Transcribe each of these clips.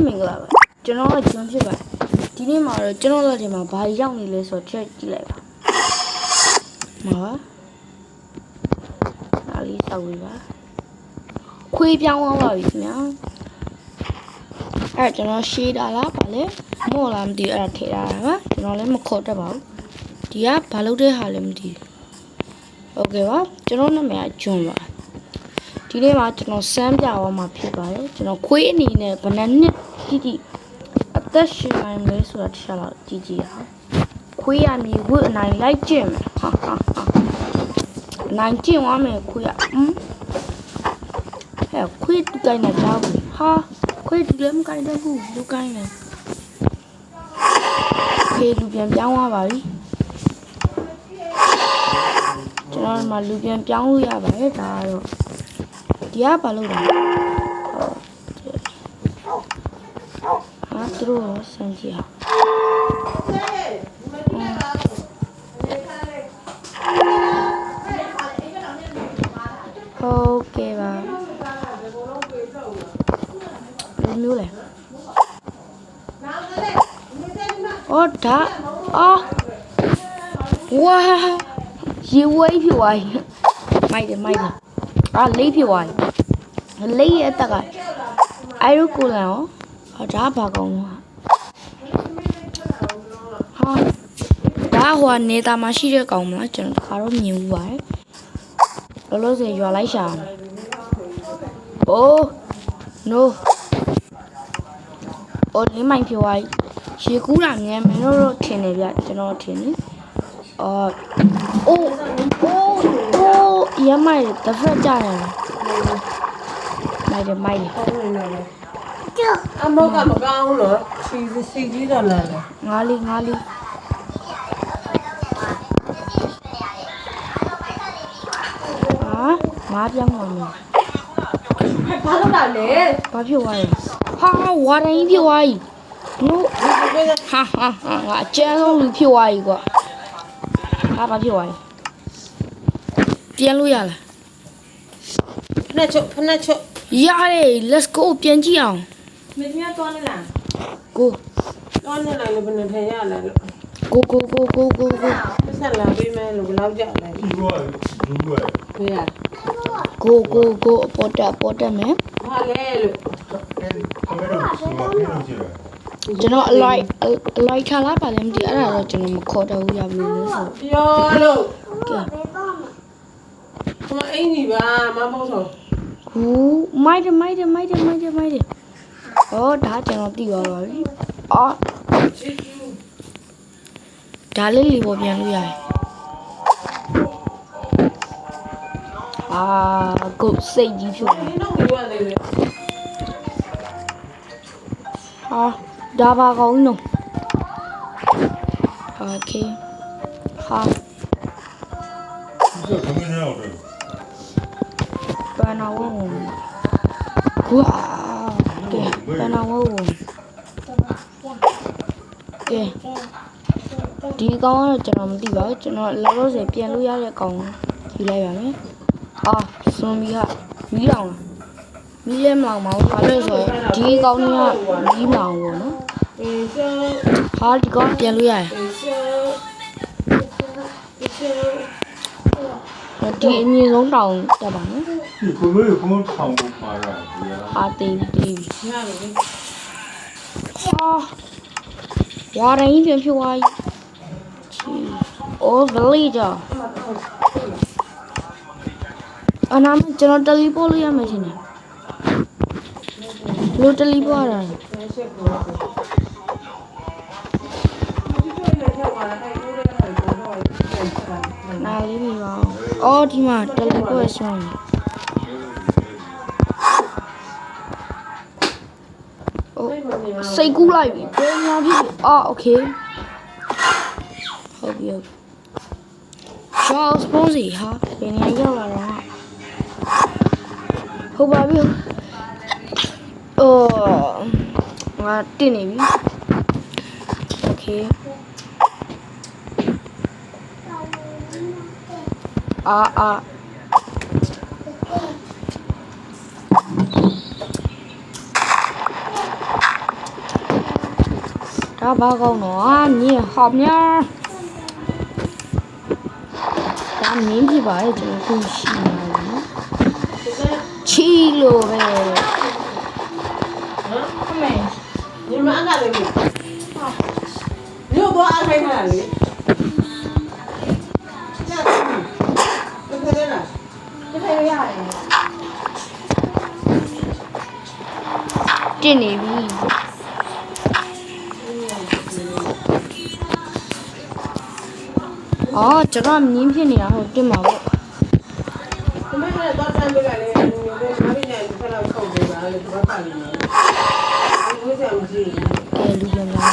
မင်္ဂလာပါကျွန်တော်ကကျွန်းဖြစ်ပါတယ်ဒီနေ့မှာတော့ကျွန်တော်လက်ထဲမှာဘာရောက်နေလဲဆိုတော့ချက်ကြည့်လိုက်ပါမှာဒါလေးစောက်ဝေးပါခွေးပြောင်းသွားပါပြီခင်ဗျာအဲ့ကျွန်တော်ရှေးတာလားဗာလဲမော့လားမသိဘူးအဲ့ဒါထည့်ထားတာပါကျွန်တော်လည်းမခေါ်တတ်ပါဘူးဒီကဘာလုပ်တဲ့ဟာလဲမသိဘူးโอเคပါကျွန်တော်နာမည်ကကျွန်းပါဒီနေ့မှာကျွန်တော်စမ်းပြသွားမှာဖြစ်ပါတယ်ကျွန်တော်ခွေးအနေနဲ့ဘယ်နှစ်တိအသက်ရှင်နိုင်လဲဆိုတာတစ်ချက်လောက်ကြည့်ကြည့်အောင်ခွေးရမြေဝတ်အနိုင်လိုက်ကျင့်မယ်ဟာနိုင်ကျင့်သွားမယ်ခွေးရဟဲ့ခွေးတူကိုင်းနေကြဘူးဟာခွေးတူလည်းမကိုင်းတတ်ဘူးလူကိုင်းနေခေလူပြန်ပြောင်းသွားပါပြီကျွန်တော်မှလူပြန်ပြောင်းလို့ရပါတယ်ဒါကတော့ဒီကဘာလို့လဲဟာသူတို့စမ်းကြည့်အောင်ဟုတ်ကဲ့ပါလူမျိုးလဲအော်ဒါအော်ဝါရေဝဲဖြစ်သွားပြီမိုက်တယ်အာလေးဖြစ်သွားပြီလေးရဲ့အတက်ကအဲ့လိုကိုလန်ရောဒါဘာကောင်းလဲဟာဒါဟိုနေတာမရှိတဲ့ကောင်မလားကျွန်တော်တခါတော့မြင်ဘူးပါတယ်လောလောဆယ်ရွာလိုက်ရှာအိုး no အိုးလေးမိုင်ဖြစ်သွားပြီရေကူးတာမြင်မင်းတို့ထင်တယ်ဗျကျွန်တော်ထင်တယ်အော်အိုးရမိုက်တစ်ဖက်ကြတယ်မိုက်အမောကမကောင်းလို့စီကြီးတော့လာတယ်ငါးလေးဟာငါးပြောင်းသွားမယ်ဘာလို့လာလဲဘာဖြစ်သွားလဲဟာဝါတိုင်းဖြစ်သွားပြီတို့ဟာငါအကျန်းဆုံးလူဖြစ်သွားပြီကွာဟာဘာဖြစ်သွားလဲပြန်လို့ရလားဖနက်ချုပ်ရတယ် let's go ပြန်ကြည့်အောင်မင်းများသွားနေလားကိုသွားနေလားလို့ဘယ်နဲ့ထင်ရလဲလို့ကိုဆက်လာပေးမယ်လို့ဘယ်လောက်ကြလဲဒီကွာဘူးကွာဟေးရကိုပေါ်တက်မယ်ဟာလဲလို့ကျွန်တော်အလိုက်ထားလားပါလဲမသိအဲ့ဒါတော့ကျွန်တော်မခေါ်တော့ဘူးရဘူးလို့ဆိုပြောလို့ကဲမအင်းကြီးပါမပေါ့ဆိုဟူးမိုက်တယ်အော်ဒါကျွန်တော်သိသွားပါပြီအော်ဒါလေးလီပေါ်ပြန်လို့ရတယ်အာကိုစိတ်ကြီးဖြစ်နေဟာဒါပါကောင်းနော်โอเคဟာ这肯定要这个。ပန်းနာဝုံကွာကဲပန်းနာဝုံကဲဒီကောင်ကတော့ကျွန်တော်မသိပါဘူးကျွန်တော်လောလောဆယ်ပြန်လို့ရတဲ့ကောင်ယူလိုက်ပါမယ်ဟာစွန်မီကမီးလောင်မီးလဲမလောင်ပါဘူးဘာလို့ဆိုဒီကောင်ကမီးလောင်ပေါ့နော်ဟာဒီကောင်ပြန်လို့ရတယ်ဒီအမြင့်ဆုံးတောင်တက်ပါမယ်ဒီကိုမေးကိုထောင်ဖို့ပါရဟာတေးဟာဝါရင်ပြန်ဖြစ်သွားပြီအိုးဗလီဂျာအနာမကျွန်တော်တယ်လီပို့လို့ရမယ်ရှင်လို့တယ်လီပို့ရတာနားလေးပါအော်ဒီမှာတယ်လီပို့ဆွမ်းစိတ်ကူးလိုက်ပြီပြန်ညာဖြစ်ပြီအော်โอเคဟုတ်ပြီရှော့စပွန်စီဟာဘယ်နေရာရောက်လာတော့ဟုတ်ပါပြီအော်ငါတင်နေပြီโอเคအာ ဒါဘာကောင်းတော့အာမြင်ဟောက်များဒါမြင်ပြပါရဲ့ကျွန်တော်ခုရှိနေတယ်နော်ချီလို့ပဲ အမေညီမအကလည်းပြီမြို့တော့အားခိုင်းတာလေကျက်တယ်ဘယ်လိုလဲတစ်ဖက်ရရတယ် တင်နေပြီအော်ကျွန်တော်မြင်ဖြစ်နေတာဟုတ်တင်ပါပေါ့ ဒီမဲ့တော့တန်းပေးလိုက်လေငါပြနေတယ်ဆက်လောက်ခုတ်ပေးပါလေဒီဘက်ကလည်းဒီဝိဇ္ဇာမရှိဘူး ကဲလူပြန်လာ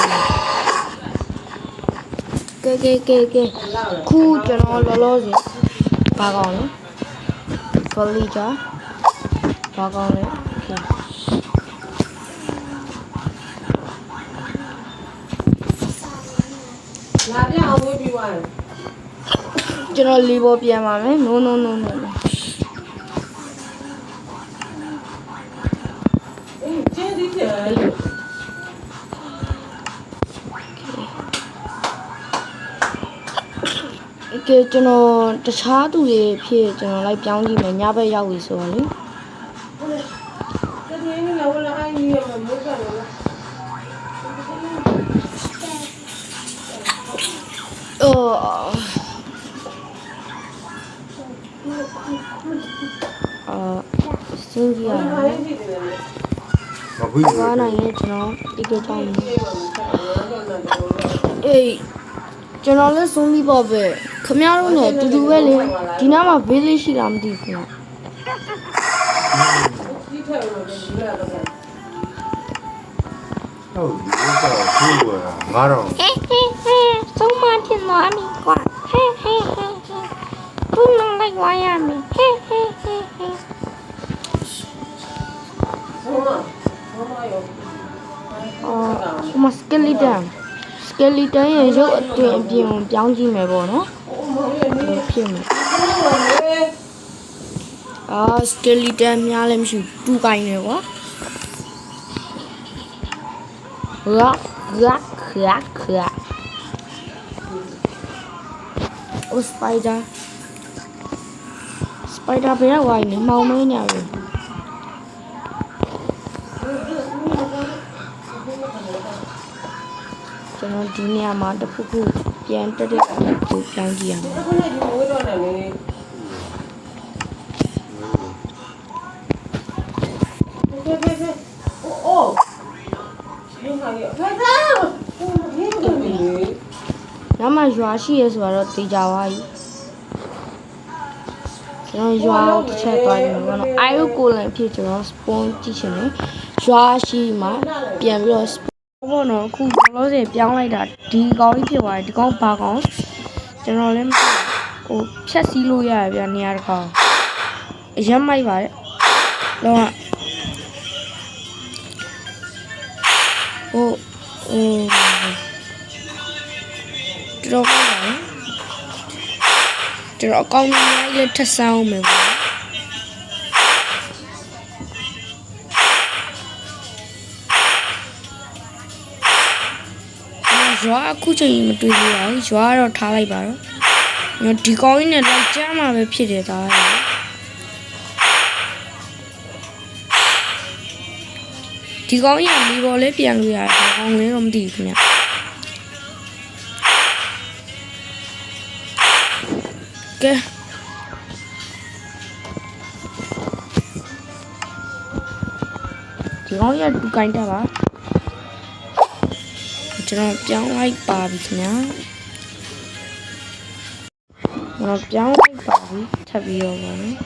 ကဲခုကျွန်တော်လောလောဆယ်ဘာကောင်းလဲဖလီဂျာဘာကောင်းလဲ လာပြအောင်ဝေးပြီးသွားတယ် ကျွန်တော်လီဘောပြန်ပါမယ် no အေးကျင်းသေးတယ်ကဲကျွန်တော်တခြားသူတွေဖြစ်ကျွန်တော်လိုက်ပြောင်းကြည့်မယ်ညဘက်ရောက်ပြီဆိုတော့လေ တကယ်ကြီးလည်းဝလာအိုင်းကြီးရမှာမဟုတ်ဘူးလား စင်းကြီးရ ဘာ တယ် လဲကြည့်တယ်လေ မခွေး ကားနိုင်ရဲ့ကျွန်တော်ဒီကကြောင်းအေးကျွန်တော်လည်းဆုံးပြီးပေါ့ပဲခမရတို့နဲ့တူတူပဲလေဒီနားမှာ village ရှိလားမသိဘူးခင်ဗျ ဒီထက်တော့ဒီလာတော့ ဟုတ်ဒီကတော့ခွေးပေါ်တာ9000 ဆုံးမဖြစ်သွားပြီကွာဘုလုံးလိုက်ဝါရမယ် ဘောမရော ဟိုမှာ skeleton ရဲ့ရုပ်အတွင်အပြင်ကိုပြောင်းကြည့်မယ်ပေါ့နော် မောင်ရဲ့နေ ဖြစ်မယ် လေ skeleton များလည်းမရှိဘူးတူကိုင်းနေကွာခါအိုစပိုက်ဒါဘယ်ရောက်ဝိုင်းနေမောင်မင်းညာပြီကျွန်တော်ဒီနေရာမှာတစ်ခုခုပြန်တက်တဲ့ကိုပြောင်းကြည့်ရမယ် ခုနကဒီဝေးတော့နေလေအိုးဒီဟာရဖက်သားဒီလိုလေ ။နောက်မှရွာရှိရဲဆိုတော့တေချာပါပြီ။ကျွန်တော်ရွာကိုတစ်ချက်သွားကြည့်မယ်ပေါ့နော်။အာယုကိုလန်ဖြစ်ကျွန်တော် spawn ကြည့်ချင်တယ်။ရွာရှိမှပြန်ပြီးတော့ spawn ပေါ့နော်အခုလောလောဆယ်ပြောင်းလိုက်တာဒီကောင်ကြီးဖြစ်သွားတယ်ဒီကောင်ဘာကောင်ကျွန်တော်လည်းဟိုဖြတ်စည်းလို့ရတယ်ဗျာနေရာတစ်ခါအရင်မိုက်ပါတယ်တော့ဟိုတော်ကောင်းပါလေတော်အကောင်းကြီးလည်းထပ်ဆောင်မယ်ပေါ့ရွာအခုချိန်မတွေ့ဘူးအောင်ရွာတော့ထားလိုက်ပါတော့ဒီကောင်းကြီးနဲ့လိုက်ကြားမှာပဲဖြစ်တယ်ဒါဒီကောင်းကြီးကလီဘော်လေးပြန်လို့ရတယ်ဒီကောင်းလေးတော့မသိဘူးခင်ဗျကဲဒီကောင်းကြီးကတူကိုင်းတာပါကျွန်တော်ပြောင်းလိုက်ပါပြီခင်ဗျာကျွန်တော်ပြောင်းလိုက်ပါပြီထပ်ပြီးတော့ပါနော်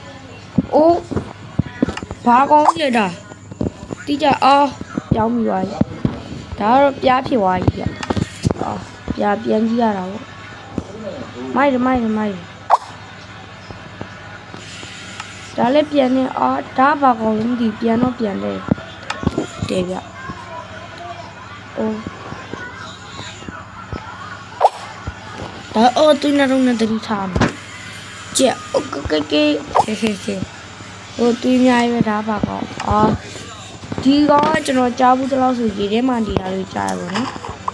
အိုးဘာကောင်းရတာတိကျအော်ပြောင်းပြီးသွားပြီဒါကတော့ပြားဖြစ်သွားပြီဗျအော်ပြားပြန်ကြည့်ရတာပေါ့မိုက်ဒါလည်းပြန်နေအော်ဒါဘာကောင်းလဲမသိပြန်တော့ပြန်တယ်တဲ့ဗျအိုးဒါအော်သူနာတော့နဲ့တတိထားမှာကြက်โอเคဟိုသူများပဲဒါပါကောအော်ဒီကောင်ကကျွန်တော်ကြားဘူးတလို့ဆိုရေထဲမှာနေတာလို့ကြားရပါတော့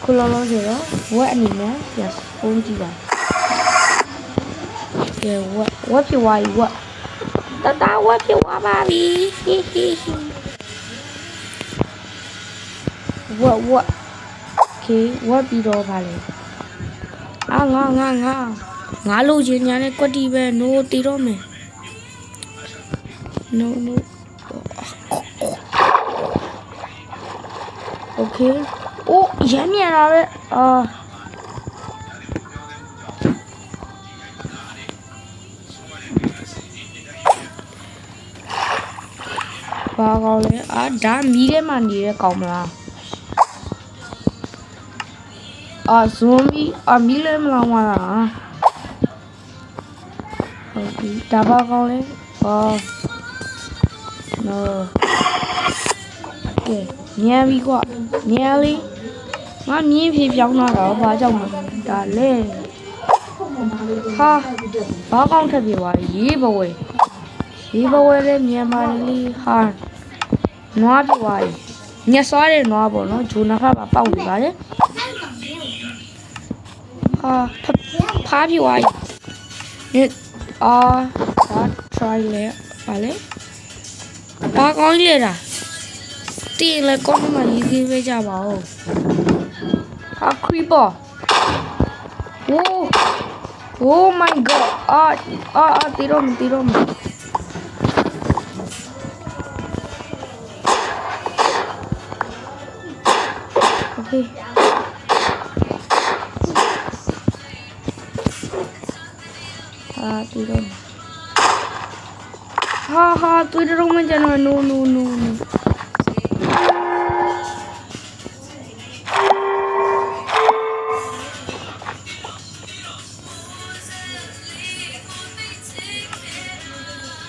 ခုလုံးလုံးဆိုတော့ဝက်အနေနဲ့ပြန်ပုံးကြည့်ပါကဲဝက်ဖြစ်သွားပြီဝက်တဝက်ဖြစ်သွားပါပြီဟီဟီဝက်โอเคဝက်ပြီးတော့ပါလေငါလိုချင်ညာနဲ့ကွက်တီပဲ no တီတော့မယ် no okay အိုးရမ်းမြန်လာပဲဘာကောင်းလဲဒါမီးထဲမှာနေတဲ့ကောင်မလားဇွန်မီမီးလဲမလောင်ပါလားဟုတ်ပြီဒါဘာကောင်းလဲno ကဲညံပြီကွာညံလေးငါမြင်းဖြေပြောင်းလာတော့ဘာကြောင့်မလဲဒါလဲဟာဘာကောင်းထပ်ပြေသွားရေးဘဝဲလည်းမြန်မာလေးဟာနွားပြေသွားညက်စွားတဲ့နွားပေါ့နော်ဂျိုနာခါပါပေါက်နေပါလေဟာဖားပြေသွားဒါ try လဲပါလေဘာကောင်းလဲတာတင်လဲကောင်းမှရေးသေးပဲကြပါဦးဟာခရီးပေါ်oh my godတီရောမokay တီရောဟာတီရောမကျွန်တော် no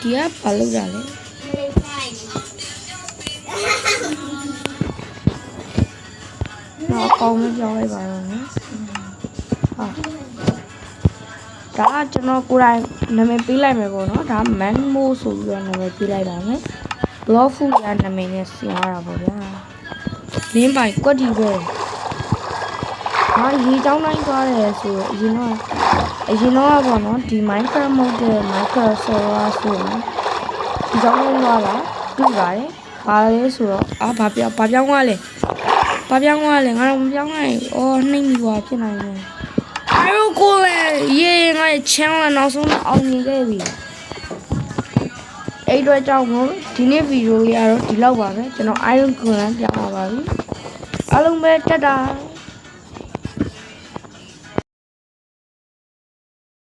ဒီကဘာလုပ်တာလဲတော့ကောင်းမပြောင်းလိုက်ပါတော့နော်ဒါကကျွန်တော်ကိုယ်တိုင်နာမည်ပေးလိုက်မယ်ပေါ့နော်ဒါ manmo ဆိုပြီးတော့နာမည်ပေးလိုက်ပါမယ် blog food ရနာမည်နဲ့ဆင်ရတာပေါ့ဗျာလင်းပိုင်ကွက်တီပဲရေချောင်းတိုင်းသွားတယ်ဆိုတော့အရင်တော့ပေါ့နော်ဒီ Minecraft မဟုတ်တဲ့ Minecraft server ဆိုရင်ဒီချောင်းတိုင်းသွားတာတွေ့ပါတယ်ဘာလဲဆိုတော့ဘာပြောင်းသွားလဲငါတော့မပြောင်းနိုင်နှိမ့်ပြီးသွားဖြစ်နိုင်တယ်အားရကိုလေရေငါ channel နောက်ဆုံးအောင်မြင်ခဲ့ပြီအဲ့တော့ကြောင့်မို့ဒီနေ့ဗီဒီယိုလေးကတော့ဒီလောက်ပါပဲကျွန်တော် Iron Golem ပြောင်းလာပါပြီအားလုံးပဲတက်တာ